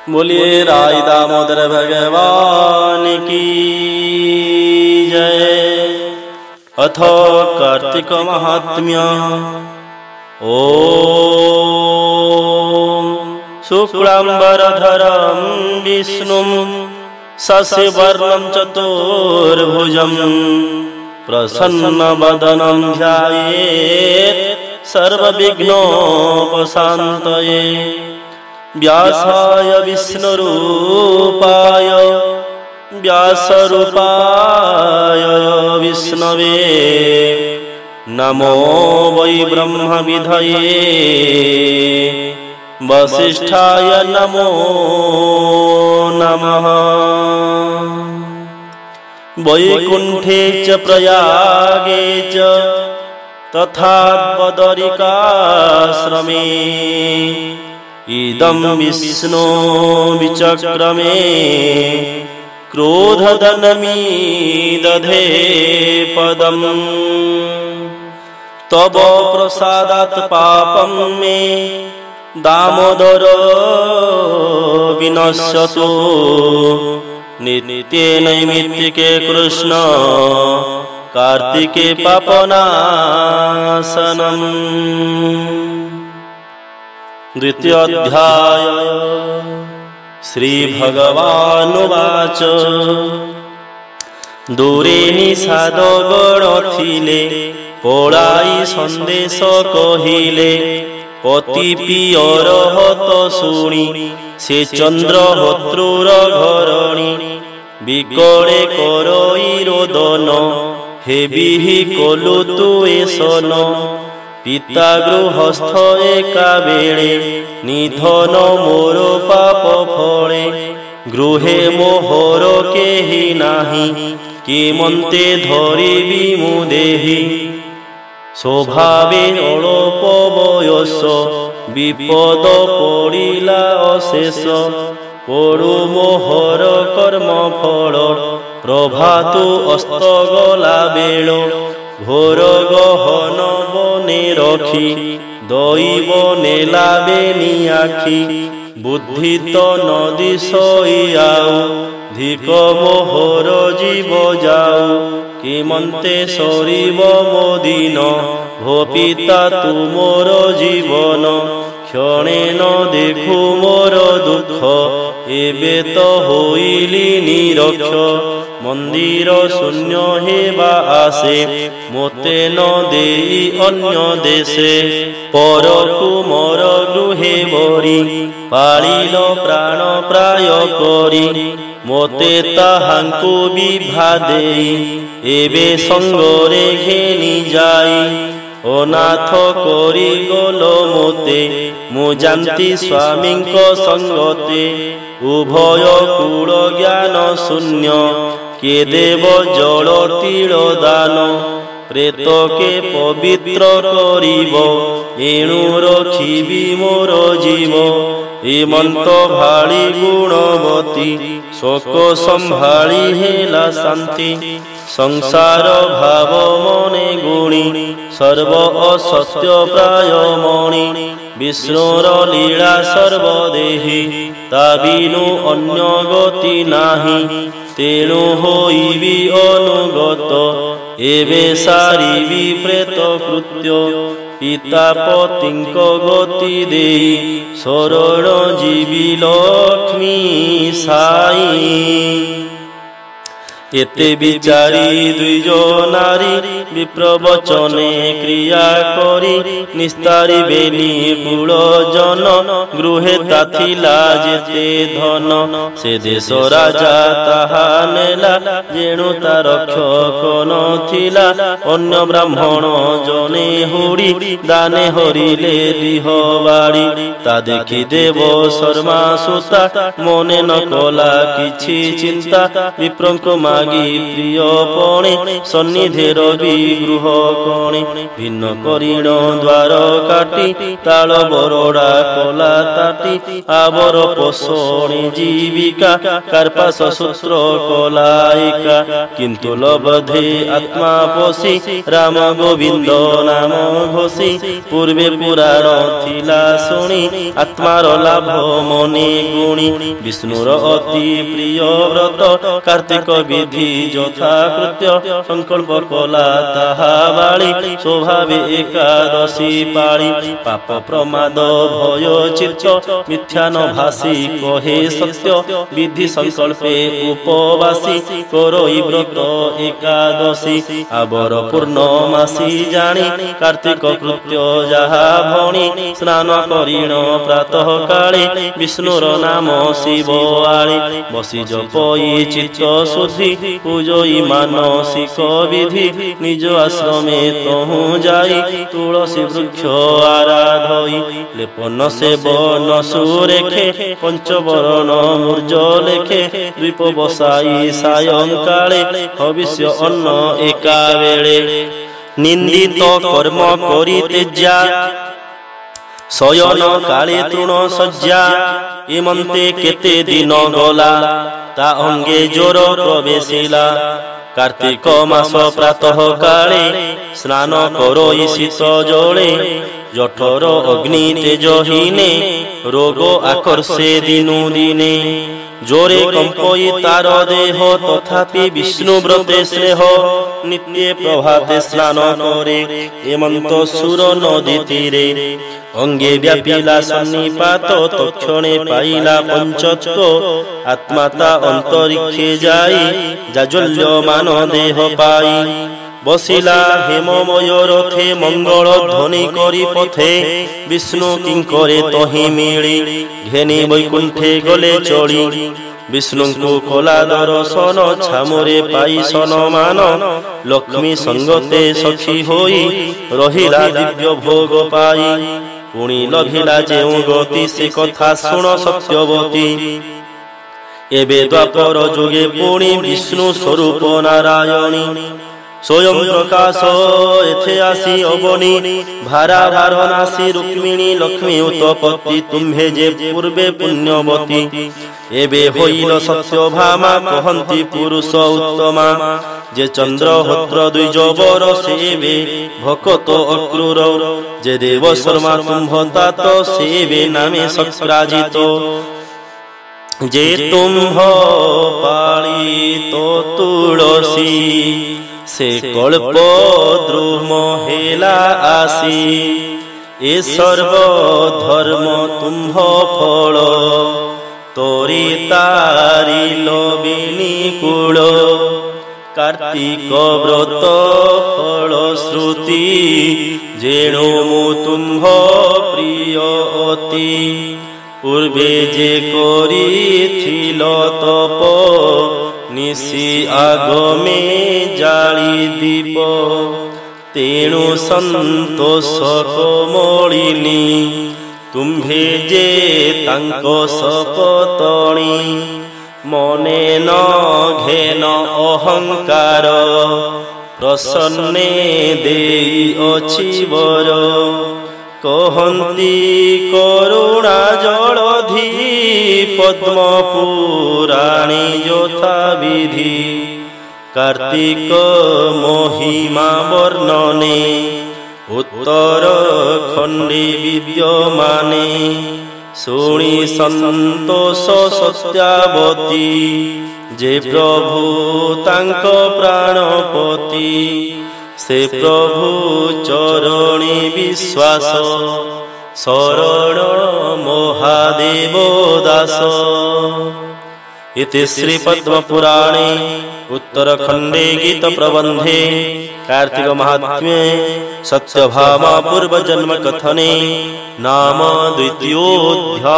बोलिए राय दामोदर भगवान की जय। अथ कार्तिक महात्म्य। ओम शुक्लांबरधरं विष्णुं शशिवर्णं चतुर्भुजं प्रसन्नवदनं ध्यायेत् सर्वविघ्नोपशान्तये। व्यासाय विष्णुरूपाय व्यासरूपाय विष्णवे नमो वै ब्रह्मविधये वसिष्ठाय नमो नमः। वैकुंठे च प्रयागे च तथा बदरिकाश्रमे इदं विष्णो विचक्रमे क्रोधदनमीदधे पदम्। तव प्रसादात् पापं मे दामोदर विनश्यतु। नित्ये नैमित्तिके कृष्ण कार्तिके पापनाशनम्। द्वितीय अध्याय। श्री भगवानुवाच दूरे निषाद गण थिले पलाई संदेश कहिले। पति पियर हत शुणी से चंद्रहोत्रुर घरणी। बिकले करई रोदन हेबिहि कलु तुए सन। पिता गृहस्थ एका बेले निधन मोर पाप फले। गृहे मोहर केहि नाही किमन्ते धरिबि मु देहि। स्वभावे अल्प बयस विपद पड़िला अशेष। पड़ु मोहर कर्म फल प्रभातु अस्त गला बेल। घोर गहन बने रखी दैव नेला बेनी आखि। बुद्धि तो नदी सईआउ धिक मोहर जीव जाऊ। किमन्ते सरीब मो दिन भो पिता तु मोर जीवन। क्षणे न देखु मोर दुख एबे तो होइली निरक्ष। मंदिर शून्य हेबा आसे मोते न देई अन्य देशे। परकु मोर गृहे बरी पालिल प्राण प्राय करी। मोते ताहांकु विभा देई एबे संगरे घेनी जाई। अनाथ करी गल मोते मु जानती स्वामींको संगते। उभय कूल ज्ञान शून्य के देव जल तील दान। प्रेत के पवित्र करिब एणु रखिबि मोर जीव। एमंत भाली गुणवती शोक संभाली हेला शांति। संसार भाव मने गुणी सर्व असत्य प्राय मणि। विष्णुर लीला सर्वदेहि ता बिनु अन्य गति नाही। तेणु होइबि अनुगत एबे सारिबि प्रेत कृत्य। पिता पतिंक गति देई शरण जीवि लक्ष्मी साई। एते विचारी द्विज नारी विप्रवचने क्रिया करी। निस्तारी बेनी कुल जन गृहे ताथिला जेते धन। से देश राजा ताहा नेला जेणु ता रक्षक नथिला। अन्य ब्राह्मण जने हुड़ी दाने हरिले दिह बाड़ी। ता देखि देव शर्मा सुता मने न कला किछि चिंता। विप्रंक মাগি প্রিয় পণে সন্নিধের বিগৃহ কণে ভিন্ন করিণ দ্বার কাটি তাল বরড়া কলা তাটি আবর পোষণে জীবিকা কার্পাস সূত্র কলাইকা কিন্তু লবধে আত্মা পশি রাম গোবিন্দ নাম ঘোষি পূর্বে পুরাণ থিলা শুনি আত্মার লাভ মনে গুণী বিষ্ণুর অতি প্রিয় ব্রত কার্তিক বিধি যথাকৃত্য সংকল্প কলা তাহা বাড়ি স্বভাবে একাদশী পাড়ি পাপ প্রমাদ ভয় চিত্ত মিথ্যান ভাসি কহে সত্য বিধি সংকল্পে উপবাসী করই ব্রত একাদশী আবর পূর্ণমাসী জানি কার্তিক কৃত্য যাহা ভণি স্নান করিণ প্রাতঃ কালে বিষ্ণুর নাম শিব আড়ি বসি জপই চিত্ত শুদ্ধি পূজই মানসিক বিধি নিজ আশ্রমে তহু যাই তুলসী বৃক্ষ আরাধই লেপন সেবন সুরেখে পঞ্চবরণ মূর্জ লেখে দ্বীপ বসাই সায়ংকালে হবিষ্য অন্ন একা বেড়ে নিন্দিত কর্ম করিতে যা শয়ন কালে তৃণ শয্যা এমন্তে কেতে দিন গলা তা অঙ্গে জ্বর প্রবেশিলা কার্তিক মাস প্রাতঃ কালে স্নান করই শীত জলে জঠর অগ্নি তেজহীনে রোগ আকর্ষে দিনু দিনে জোরে কম্পই তার দেহ তথাপি বিষ্ণু ব্রতে স্নেহ নিত্যে প্রভাতে স্নান করে হেমন্ত সুর নদী তীরে অঙ্গে ব্যাপিলা সন্নিপাত তক্ষণে পাইলা পঞ্চত্ব আত্মাতা অন্তরিক্ষে যাই জাজ্বল্যমান দেহ পাই বসিলা হেমময় রথে মঙ্গল ধ্বনি করি পথে বিষ্ণু কিঙ্করে তহি মিলি ঘেনি বৈকুণ্ঠে গলে চড়ি বিষ্ণুଙ୍କୁ কলা দর্শন ছামরে পাই সনমান লক্ষ্মী সঙ্গতে সখী হই রহিলা দিব্য ভোগ পাই পুଣି লভিলা যেউ গতি সে কথা শুণ সত্যবতী এবে দ্বাপর যুগে পুଣି বিষ্ণু স্বরূপ নারায়ণী স্বয়ং প্রকাশ এথে আসি অবনী ভারা ভারনাসী রুক্মিণী লক্ষ্মী উৎপত্তি তুম্ভে যে পূর্বে পুণ্যবতী এবে হইল সত্যভামা কহন্তি পুরুষ উত্তমা যে চন্দ্রহোত্র দুই যবর সেবে ভকত অক্রূর যে দেব শর্মা তুম্ভ তাত সেবে নামে সৎপ্রাজিত যে তুম্ভ পালিত তুলসী সে কল্প দ্রুম হেলা আসি এ সর্ব ধর্ম তুম্ভ ফল তোরি তারিল বিনিকুল কার্তিক ব্রত ফল শ্রুতি যেণু মু তুম্ভ প্রিয় অতি পূর্বে যে করিছিল তপ নিশি আগমে জালি দীপ তেণু সন্তোষ কোমଳିনী তুম্ভে যে তাঙ্ক সপতণী মনে ন ঘেন অহংকার প্রসন্নে দেই অছি বর কহন্তি করুণা জলধি পদ্ম পুরাণী যথা বিধি কার্তিক মহিমা বর্ণনে উত্তর খণ্ডে বিদ্যমানে শুনি সন্তোষ সত্যাবতী যে প্রভু তাঙ্ক প্রাণপতি সে প্রভু চরণে বিশ্বাস শরণ মহাদেব দাস ইতি শ্রী পদ্ম পুরাণে उत्तरखंडे गीत प्रबंधे कार्तिक महात्म्ये सत्यभामा पूर्व जन्म कथने नाम द्वितीयोऽध्यायः।